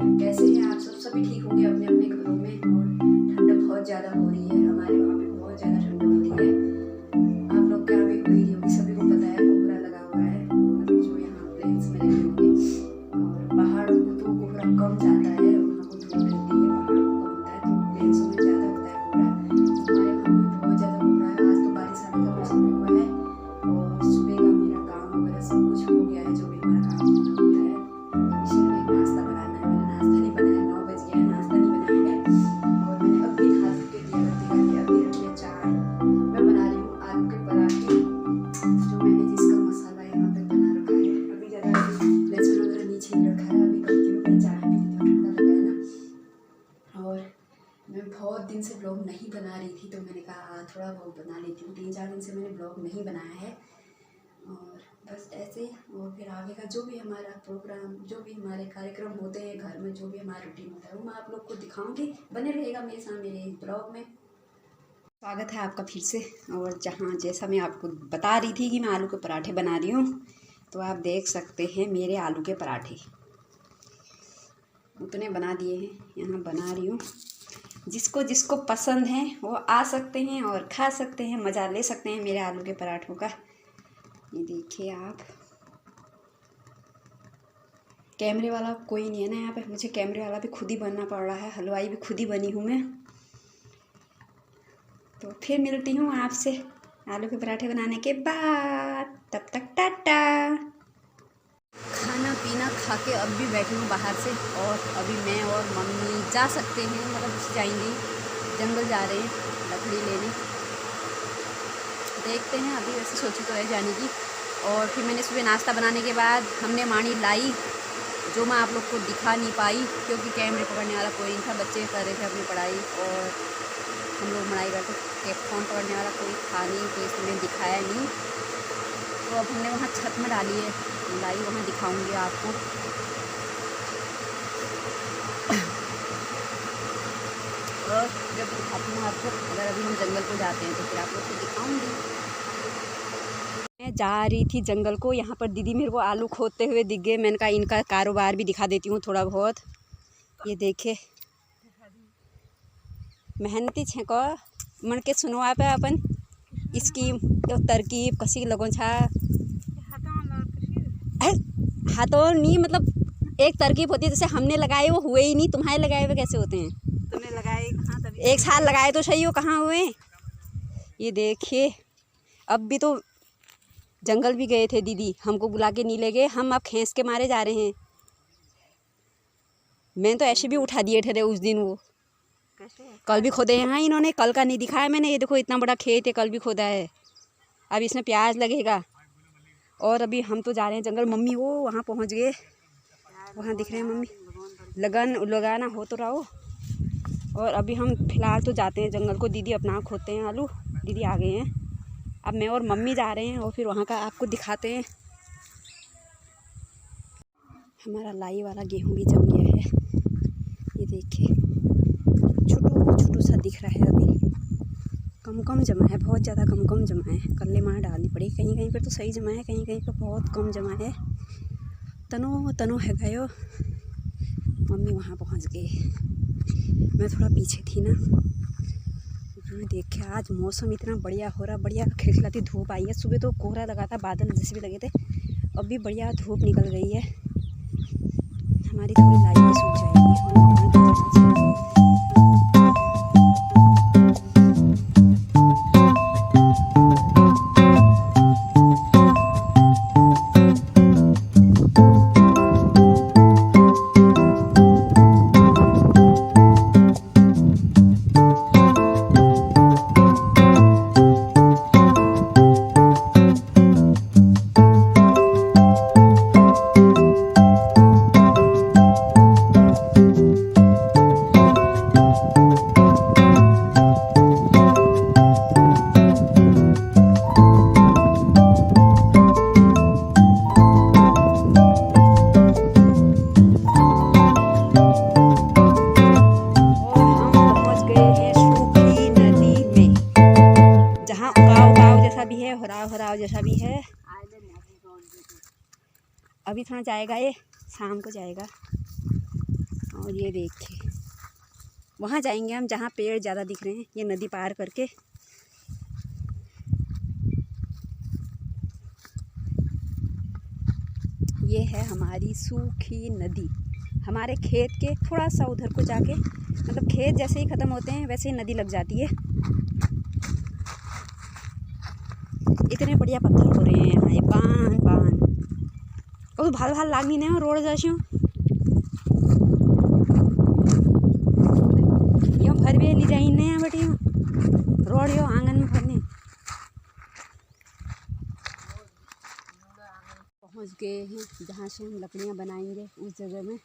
कैसे हैं आप सब? सभी ठीक होंगे अपने अपने घरों में। और ठंड बहुत ज़्यादा हो रही है, हमारे वहाँ पे बहुत ज़्यादा ठंड होती है। आप लोग क्या भी हुई होगी, सभी को पता है, कोहरा लगा हुआ है। और जो यहाँ प्लेन्स में रहते होंगे, और पहाड़ों को तो कोहरा कम जाता है, वहाँ को धूप रहती है, पहाड़ों को कम होता है, तो प्लेन्स में ज़्यादा होता है कोहरा। हमारे वहाँ पे बहुत ज़्यादा कोहरा है। आज तो बारिश आने का मौसम हुआ है और सुबह का मेरा काम वगैरह सब कुछ हो गया है, जो भी हमारा काम होना होता है। अभी सिर्फ एक नाश्ता बनाना है, मैंने नाश्ता नहीं बनाया, 9 बज गया है, नाश्ता नहीं बनाया है। और मैंने अभी हाथ के दिया करके अभी रख लिया चाय। मैं बना रही हूँ आलू के पराठे, जो मैंने जिसका मसाला यहाँ पे बना रखा है। अभी ज़्यादा लहसुन वगैरह नीचे ही रखा है, अभी करती हूँ। मैं चाय पी थोड़ा ठंडा लगा है ना। और मैं बहुत दिन से ब्लॉग नहीं बना रही थी, तो मैंने कहा थोड़ा बहुत बना लेती हूँ। 3-4 दिन से मैंने ब्लॉग नहीं बनाया है, और बस ऐसे। और फिर आगे का जो भी हमारा प्रोग्राम, जो भी हमारे कार्यक्रम होते हैं घर में, जो भी हमारा रूटीन होता है, वो मैं आप लोग को दिखाऊंगी। बने रहेगा मेरे साथ मेरे ब्लॉग में। स्वागत है आपका फिर से। और जैसा मैं आपको बता रही थी कि मैं आलू के पराठे बना रही हूँ, तो आप देख सकते हैं मेरे आलू के पराठे उतने बना दिए हैं, यहाँ बना रही हूँ। जिसको जिसको पसंद है वो आ सकते हैं और खा सकते हैं, मज़ा ले सकते हैं मेरे आलू के पराठों का। ये देखिए आप, कैमरे वाला कोई नहीं है ना यहाँ पे, मुझे कैमरे वाला भी खुद ही बनना पड़ रहा है, हलवाई भी खुद ही बनी हूँ मैं। तो फिर मिलती हूँ आपसे आलू के पराठे बनाने के बाद, तब तक टाटा। खाना पीना खा के अब भी बैठी हूँ बाहर से, और अभी मैं और मम्मी जा सकते हैं, मतलब जाएंगी, जंगल जा रहे हैं लकड़ी लेने। देखते हैं, अभी वैसे सोची तो है जाने की। और फिर मैंने सुबह नाश्ता बनाने के बाद हमने मानी लाई, जो मैं आप लोग को दिखा नहीं पाई क्योंकि कैमरे पकड़ने वाला कोई नहीं था। बच्चे कर रहे थे अपनी पढ़ाई और हम लोग पढ़ाई करते, फ़ोन पकड़ने वाला कोई था नहीं, तो इसलिए दिखाया नहीं। तो अब हमने वहाँ छत में डाली है लाई, वहाँ दिखाऊंगी आपको। और जब दिखाती हूँ आपको, अगर अभी हम जंगल को जाते हैं तो फिर आप लोग को दिखाऊंगी। मैं जा रही थी जंगल को, यहाँ पर दीदी मेरे को आलू खोदते हुए दिख गए। मैंने कहा इनका कारोबार भी दिखा देती हूँ थोड़ा बहुत। ये देखे मेहनती छे को मन के सुनो आप अपन इसकी तरकीब कसी लगो छा हाथों नहीं, मतलब एक तरकीब होती है, जैसे हमने लगाए वो हुए ही नहीं, तुम्हारे लगाए हुए कैसे होते हैं? तुमने लगाए कहाँ? तभी एक साल लगाए तो सही हो, कहाँ हुए? ये देखिए, अब भी तो जंगल भी गए थे दीदी, हमको बुला के नहीं ले गए, हम अब खींच के मारे जा रहे हैं। मैंने तो ऐसे भी उठा दिए थे उस दिन। वो कैसे? कल भी खोदे हैं इन्होंने, कल का नहीं दिखाया मैंने। ये देखो इतना बड़ा खेत है, कल भी खोदा है। अब इसमें प्याज लगेगा। और अभी हम तो जा रहे हैं जंगल। मम्मी वो वहाँ पहुँच गए, वहाँ दिख रहे हैं मम्मी, लगाना हो तो रहो। और अभी हम फिलहाल तो जाते हैं जंगल को, दीदी अपना खोदते हैं आलू, दीदी आ गए हैं। अब मैं और मम्मी जा रहे हैं, और फिर वहाँ का आपको दिखाते हैं। हमारा लाई वाला गेहूँ भी जम गया है, ये देखिए छोटू छोटू सा दिख रहा है। अभी कम जमा है, बहुत ज़्यादा कम जमा है। कल्ले मार डालनी पड़ी, कहीं कहीं पर तो सही जमा है, कहीं कहीं पर बहुत कम जमा है। तनो है गयो। मम्मी वहाँ पहुँच गए, मैं थोड़ा पीछे थी ना। देखिए आज मौसम इतना बढ़िया हो रहा, बढ़िया खिलखिलाती धूप आई है। सुबह तो कोहरा लगा था, बादल जैसे भी लगे थे, अब भी बढ़िया धूप निकल गई है। हमारी थोड़ी लाइट भी सूख जाएगी। हराव जैसा भी है। अभी थोड़ा जाएगा, ये शाम को जाएगा। और ये देखिए वहाँ जाएंगे हम जहाँ पेड़ ज़्यादा दिख रहे हैं, ये नदी पार करके। ये है हमारी सूखी नदी। हमारे खेत के थोड़ा सा उधर को जाके, मतलब खेत जैसे ही ख़त्म होते हैं वैसे ही नदी लग जाती है। इतने बढ़िया पत्थर हो रहे हैं यहाँ, ये पान पान और भाल भाल लागनी नहीं रोड जैसे यो भर भी ली जाई नहीं बेटी रोड यो आंगन में भरने पहुँच गए हैं जहाँ से हम लकड़ियाँ बनाएंगे उस जगह में।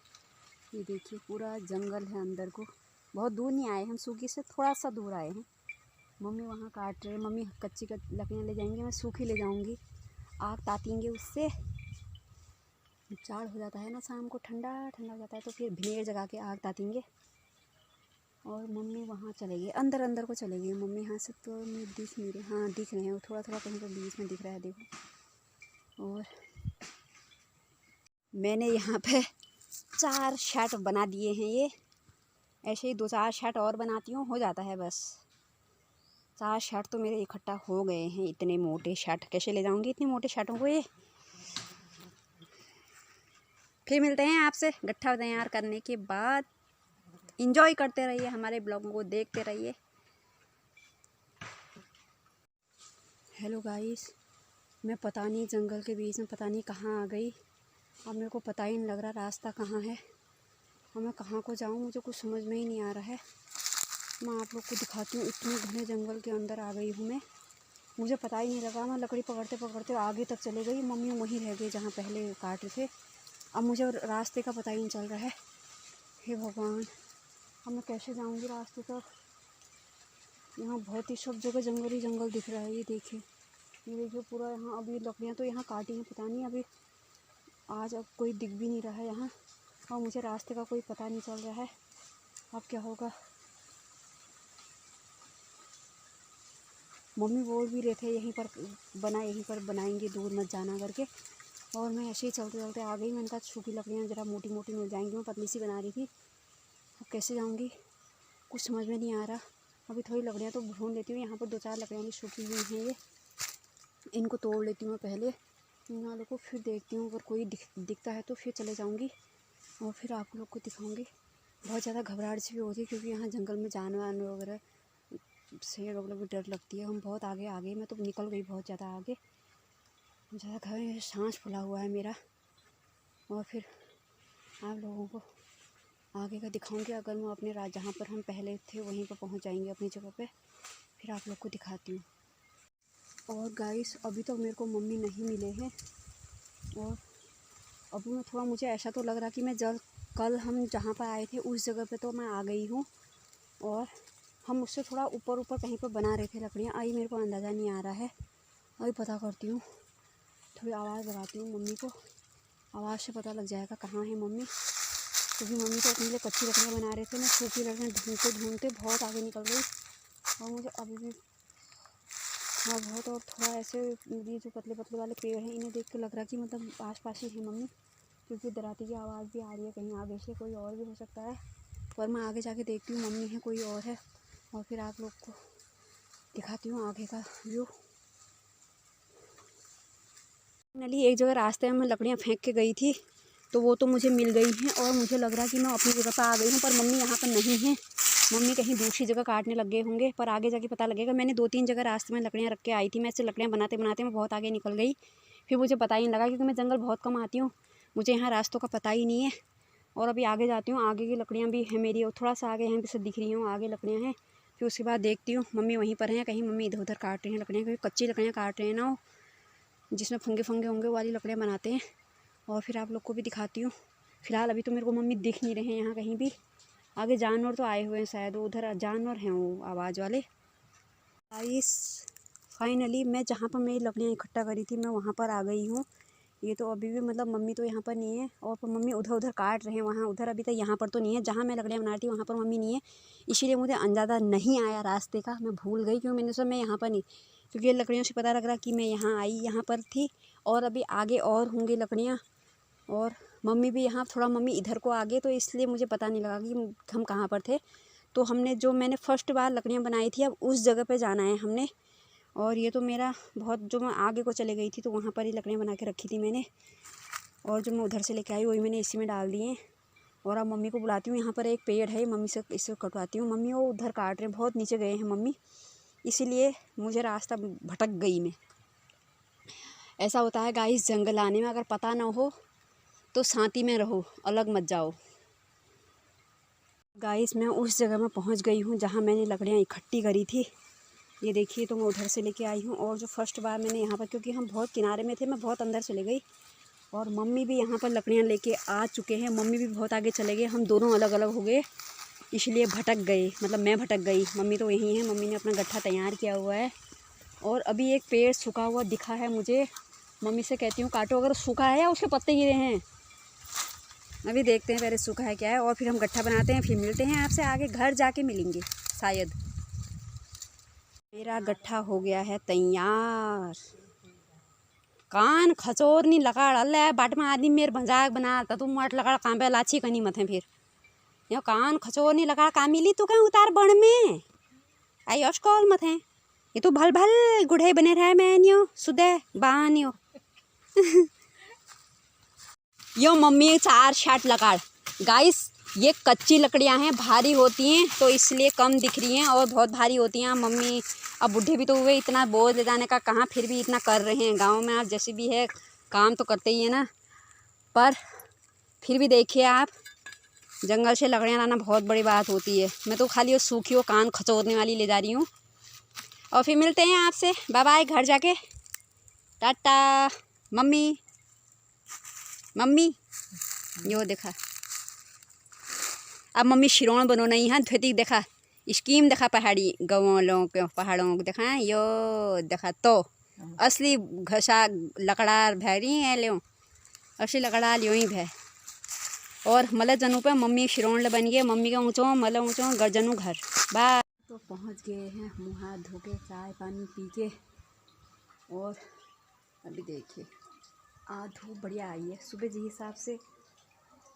ये देखिए पूरा जंगल है अंदर को, बहुत दूर नहीं आए हम, सूखी से थोड़ा सा दूर आए हैं। मम्मी वहाँ काट रहे, मम्मी कच्ची लकड़ियाँ ले जाएंगी, मैं सूखी ले जाऊँगी। आग तातेंगे उससे, जाड़ हो जाता है ना शाम को, ठंडा ठंडा हो जाता है तो फिर भिनेर जगा के आग तातेंगे। और मम्मी वहाँ चलेगी, अंदर अंदर को चलेगी मम्मी। यहाँ से तो नहीं दिख नहीं रहे, हाँ दिख रहे हैं थोड़ा थोड़ा कहीं पर बीच में दिख रहा है देखो। और मैंने यहाँ पे 4 शर्ट बना दिए हैं। ये ऐसे ही 2-4 शर्ट और बनाती हूँ, हो जाता है बस। 4 शर्ट तो मेरे इकट्ठा हो गए हैं। इतने मोटे शर्ट कैसे ले जाऊँगी इतने मोटे शर्टों को ये। फिर मिलते हैं आपसे गट्ठा तैयार करने के बाद। इंजॉय करते रहिए, हमारे ब्लॉगों को देखते रहिए। हेलो गाइस, मैं पता नहीं जंगल के बीच में पता नहीं कहाँ आ गई। अब मेरे को पता ही नहीं लग रहा रास्ता कहाँ है और मैं कहाँ को जाऊँ, मुझे कुछ समझ में ही नहीं आ रहा है। मैं आप लोग को दिखाती हूँ, इतने घने जंगल के अंदर आ गई हूँ मैं, मुझे पता ही नहीं लगा। मैं लकड़ी पकड़ते पकड़ते आगे तक चले गई, मम्मी वहीं रह गई जहाँ पहले काट रहे थे। अब मुझे रास्ते का पता ही नहीं चल रहा है। हे भगवान, अब मैं कैसे जाऊँगी रास्ते तक। यहाँ बहुत ही सब जगह जंगल ही जंगल दिख रहा है। ये देखिए पूरा यहाँ। अभी लकड़ियाँ तो यहाँ काटी हैं, पता नहीं अभी आज अब कोई दिख भी नहीं रहा है यहाँ, और मुझे रास्ते का कोई पता नहीं चल रहा है। अब क्या होगा। मम्मी बोल भी रहे थे यहीं पर बनाएंगे, दूर मत जाना करके। और मैं ऐसे ही चलते चलते आ गई। मैंने कहा सूखी लकड़ियाँ ज़रा मोटी मोटी मिल जाएंगी, मैं पतली सी बना रही थी। अब कैसे जाऊँगी कुछ समझ में नहीं आ रहा। अभी थोड़ी लकड़ियाँ तो ढूंढ लेती हूँ, यहाँ पर 2-4 लकड़ियाँ भी सूखी हुई हैं। ये इनको तोड़ लेती हूँ मैं पहले, इन वालों को, फिर देखती हूँ अगर कोई दिखता है तो फिर चले जाऊँगी और फिर आप लोग को दिखाऊँगी। बहुत ज़्यादा घबराहट सी भी होती है क्योंकि यहाँ जंगल में जानवर वगैरह से लोग भी डर लगती है। हम बहुत आगे आ गए, मैं तो निकल गई बहुत ज़्यादा आगे, ज़्यादा घर सांस फूला हुआ है मेरा। और फिर आप लोगों को आगे का दिखाऊंगी। अगर मैं अपने राज जहाँ पर हम पहले थे वहीं पर पहुँच जाएंगे अपनी जगह पे, फिर आप लोग को दिखाती हूँ। और गाइस अभी तक मेरे को मम्मी नहीं मिले हैं, और अभी मैं थोड़ा, मुझे ऐसा तो लग रहा कि मैं कल हम जहाँ पर आए थे उस जगह पे तो मैं आ गई हूँ, और हम उससे थोड़ा ऊपर कहीं पर बना रहे थे लकड़ियाँ। आई मेरे को अंदाज़ा नहीं आ रहा है, अभी पता करती हूँ। थोड़ी आवाज़ लगाती हूँ मम्मी को, आवाज़ से पता लग जाएगा कहाँ है मम्मी, क्योंकि मम्मी तो अपने लिए कच्ची लकड़ियाँ बना रहे थे। मैं सूखी लकड़ियाँ ढूंढते बहुत आगे निकल गई, और मुझे अभी भी हाँ बहुत, और थोड़ा ऐसे ये जो पतले पतले वाले पेड़ हैं इन्हें देख के लग रहा कि मतलब आस-पास ही है मम्मी, क्योंकि दराती की आवाज़ भी आ रही है। कहीं आगे से कोई और भी हो सकता है, पर मैं आगे जाके देखती हूँ मम्मी है कोई और है, और फिर आप लोग को दिखाती हूँ आगे का व्यू। फाइनली एक जगह रास्ते में मैं लकड़ियाँ फेंक के गई थी तो वो तो मुझे मिल गई हैं, और मुझे लग रहा है कि मैं अपनी जगह पर आ गई हूँ, पर मम्मी यहाँ पर नहीं है। मम्मी कहीं दूसरी जगह काटने लग गए होंगे, पर आगे जाके पता लगेगा। मैंने 2-3 जगह रास्ते में लकड़ियाँ रख के आई थी, मैं इससे लकड़ियाँ बनाते बनाते मैं बहुत आगे निकल गई, फिर मुझे पता ही नहीं लगा, क्योंकि मैं जंगल बहुत कम आती हूँ, मुझे यहाँ रास्तों का पता ही नहीं है। और अभी आगे जाती हूँ, आगे की लकड़ियाँ भी हैं मेरी, और थोड़ा सा आगे यहाँ से दिख रही हूँ आगे लकड़ियाँ हैं। फिर उसके बाद देखती हूँ मम्मी वहीं पर हैं, कहीं मम्मी इधर उधर काट रही हैं लकड़ियाँ, क्योंकि कच्ची लकड़ियाँ काट रहे हैं ना, जिसमें फंगे फंगे होंगे वाली लकड़ियाँ बनाते हैं। और फिर आप लोग को भी दिखाती हूँ। फिलहाल अभी तो मेरे को मम्मी दिख नहीं रहे हैं यहाँ कहीं भी। आगे जानवर तो आए हुए हैं शायद, उधर जानवर हैं वो आवाज़ वाले। फाइनली मैं जहाँ पर मेरी लकड़ियाँ इकट्ठा करी थी मैं वहाँ पर आ गई हूँ। ये तो अभी भी मतलब मम्मी तो यहाँ पर नहीं है, और मम्मी उधर उधर काट रहे हैं वहाँ उधर, अभी तक यहाँ पर तो नहीं है। जहाँ मैं लकड़ियाँ बना रही थी वहाँ पर मम्मी नहीं है, इसीलिए मुझे अंदाज़ा नहीं आया रास्ते का, मैं भूल गई, क्योंकि मैंने सोचा मैं यहाँ पर नहीं, क्योंकि ये लकड़ियों से पता लग रहा कि मैं यहाँ आई, यहाँ पर थी, और अभी आगे और होंगी लकड़ियाँ, और मम्मी भी यहाँ थोड़ा, मम्मी इधर को आ गए तो इसलिए मुझे पता नहीं लगा कि हम कहाँ पर थे। तो हमने जो मैंने फ़र्स्ट बार लकड़ियाँ बनाई थी, अब उस जगह पे जाना है हमने। और ये तो मेरा बहुत, जो मैं आगे को चले गई थी तो वहाँ पर ही लकड़ियाँ बना के रखी थी मैंने, और जो मैं उधर से लेके आई वही मैंने इसी में डाल दिए। और अब मम्मी को बुलाती हूँ, यहाँ पर एक पेड़ है, मम्मी से इससे कटवाती हूँ। मम्मी वो उधर काट रहे हैं, बहुत नीचे गए हैं मम्मी, इसीलिए मुझे रास्ता भटक गई मैं। ऐसा होता है गाइस जंगल आने में, अगर पता ना हो तो शांति में रहो, अलग मत जाओ। गाइस मैं उस जगह में पहुंच गई हूं जहां मैंने लकड़ियां इकट्ठी करी थी। ये देखिए, तो मैं उधर से लेके आई हूं। और जो फर्स्ट बार मैंने यहाँ पर, क्योंकि हम बहुत किनारे में थे, मैं बहुत अंदर चले गई, और मम्मी भी यहाँ पर लकड़ियाँ लेके आ चुके हैं। मम्मी भी बहुत आगे चले गए, हम दोनों अलग अलग हो गए, इसलिए भटक गए, मतलब मैं भटक गई। मम्मी तो यहीं है, मम्मी ने अपना गट्ठा तैयार किया हुआ है। और अभी एक पेड़ सूखा हुआ दिखा है मुझे, मम्मी से कहती हूँ काटो, अगर सूखा है या उसके पत्ते गिरे हैं। अभी देखते हैं पहले सूखा है क्या है, और फिर हम गट्ठा बनाते हैं, फिर मिलते हैं आपसे आगे, घर जाके मिलेंगे शायद। मेरा गट्ठा हो गया है तैयार। कान खचोरनी लकड़ अल्लाह बाट में आदमी मेरे मजाक बना तो तुम मट लकड़ काम पे लाची कनी मत है। फिर यो कान खचोरनी लकड़ का मिली तू कहीं उतार बण में आई कॉल मत है। ये तो भल भल गुढ़े बने रहे मैनियो सुदे बानियो। यो मम्मी 4 शाट लकड़। गाइस ये कच्ची लकड़ियां हैं, भारी होती हैं तो इसलिए कम दिख रही हैं, और बहुत भारी होती हैं। मम्मी अब बूढ़े भी तो हुए, इतना बोझ ले जाने का कहाँ, फिर भी इतना कर रहे हैं। गांव में आप जैसे भी है काम तो करते ही है ना, पर फिर भी देखिए आप, जंगल से लकड़ियाँ लाना बहुत बड़ी बात होती है। मैं तो खाली वो सूखी वो कान खचोरने वाली ले जा रही हूँ। और फिर मिलते हैं आपसे, बाय बाय, घर जाके टाटा। मम्मी मम्मी यो देखा, अब मम्मी शिरोण बनो नहीं है धोती देखा, स्कीम देखा पहाड़ी गवों के पहाड़ों को देखा, यो देखा तो असली घसा लकड़ा भैरी है लो, असली लकड़ा लियो ही भै। और मल जनू पे मम्मी शिरोण बन गए, मम्मी का ऊँचो मल ऊँचो गर्जनू घर बाय। तो पहुँच गए हैं, मुँह हाथ धो के चाय पानी पी के। और अभी देखिए आज धूप बढ़िया आई है, सुबह जिस हिसाब से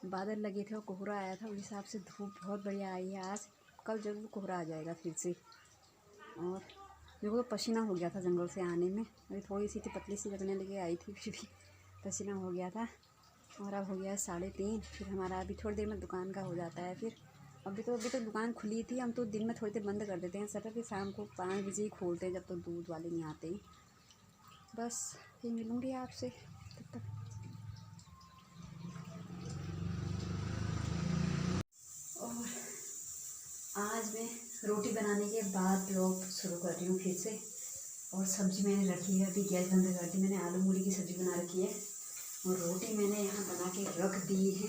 बादल लगे थे और कोहरा आया था, उस हिसाब से धूप बहुत बढ़िया आई है आज। कल जरूर कोहरा आ जाएगा फिर से। और मेरे को तो पसीना हो गया था जंगल से आने में, अभी थोड़ी सी थी पतली सी लगने लगे आई थी, फिर भी पसीना हो गया था। और अब हो गया 3:30, फिर हमारा अभी थोड़ी देर में दुकान का हो जाता है। फिर अभी तो दुकान खुली थी, हम तो दिन में थोड़ी देर बंद कर देते हैं शटर, फिर शाम को 5 बजे ही खोलते हैं, जब तो दूध वाले नहीं आते हैं। बस फिर मिलूँगी आपसे, तब तक और आज मैं रोटी बनाने के बाद ब्लॉग शुरू कर रही हूँ फिर से। और सब्ज़ी मैंने रखी है, अभी गैस बंद कर दी मैंने, आलू मूली की सब्ज़ी बना रखी है, और रोटी मैंने यहाँ बना के रख दी है।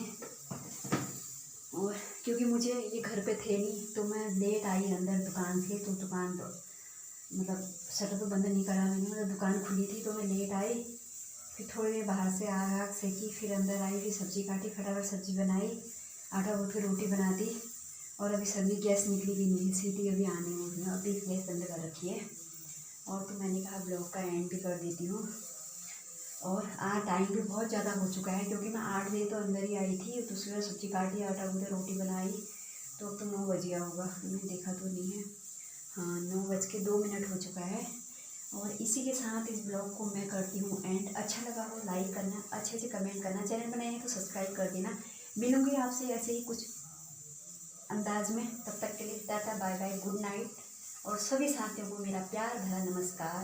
और क्योंकि मुझे ये घर पे थे नहीं तो मैं लेट आई अंदर दुकान से, तो दुकान तो मतलब शटर तो बंद नहीं करा मैंने, मतलब दुकान खुली थी तो मैं लेट आई। फिर थोड़ी देर बाहर से आग सेकी, फिर अंदर आई, फिर सब्ज़ी काटी, फटाफट सब्ज़ी बनाई, आटा गूँथ के रोटी बना दी। और अभी सब्ज़ी गैस निकली भी नहीं है, सीटी अभी आने में, अभी गैस बंद कर रखी है। और तो मैंने कहा ब्लॉग का एंड भी कर देती हूँ। और आज टाइम भी बहुत ज़्यादा हो चुका है, क्योंकि मैं 8 बजे तो अंदर ही आई थी, दूसरी बार सब्ज़ी काटी, आटा गूँथे, रोटी बनाई, तो अब तो 9 बज गया होगा, मैंने देखा तो नहीं है। हाँ 9:02 हो चुका है। और इसी के साथ इस ब्लॉग को मैं करती हूँ एंड। अच्छा लगा हो लाइक करना, अच्छे से कमेंट करना, चैनल बनाए हैं तो सब्सक्राइब कर देना। मिलूँगी आपसे ऐसे ही कुछ अंदाज में, तब तक के लिए tata bye bye, good night. और सभी साथियों को मेरा प्यार भरा नमस्कार।